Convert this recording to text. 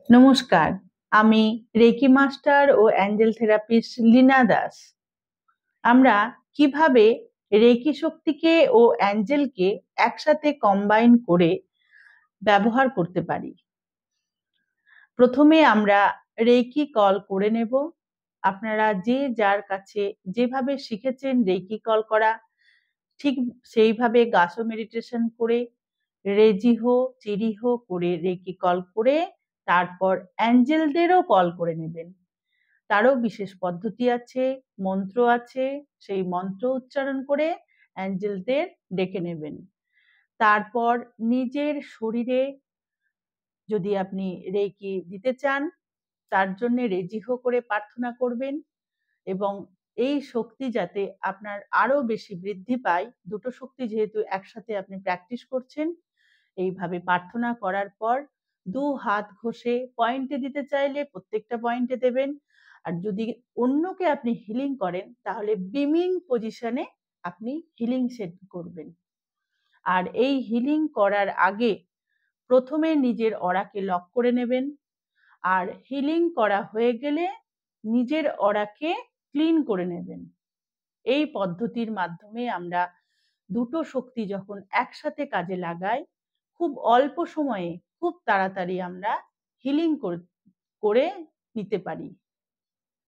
নমস্কার, আমি reiki master ও Angel therapist Leena Das. আমরা কিভাবে রেকি শক্তিকে ও অ্যাঞ্জেলকে একসাথে কম্বাইন করে ব্যবহার করতে পারি। প্রথমে আমরা রেকি কল করে নেব। আপনারা যে যার কাছে যেভাবে শিখেছেন রেকি কল করা, ঠিক সেইভাবে গাসো মেডিটেশন করে রেজিহো চিরিহো করে রেকি কল করে তারপর অ্যাঞ্জেলদেরও কল করে নেবেন। তারও বিশেষ পদ্ধতি আছে, মন্ত্র আছে, সেই মন্ত্র উচ্চারণ করে অ্যাঞ্জেলদের ডেকে নেবেন। তারপর নিজের শরীরে যদি আপনি রেকি দিতে চান, তার জন্য রেজিহো করে প্রার্থনা করবেন এবং এই শক্তি যাতে আপনার আরো বেশি বৃদ্ধি পায়, দুটো শক্তি যেহেতু একসাথে আপনি প্র্যাকটিস করছেন, এইভাবে প্রার্থনা করার পর দু হাত ঘষে পয়েন্টে দিতে চাইলে প্রত্যেকটা পয়েন্টে দেবেন। আর যদি অন্যকে আপনি হিলিং করেন তাহলে বিমিং পজিশনে আপনি হিলিং সেট করবেন। আর এই হিলিং করার আগে প্রথমে নিজের অরাকে লক করে নেবেন, আর হিলিং করা হয়ে গেলে নিজের অরাকে ক্লিন করে নেবেন। এই পদ্ধতির মাধ্যমে আমরা দুটো শক্তি যখন একসাথে কাজে লাগাই, খুব অল্প সময়ে খুব তাড়াতাড়ি আমরা হিলিং করে নিতে পারি।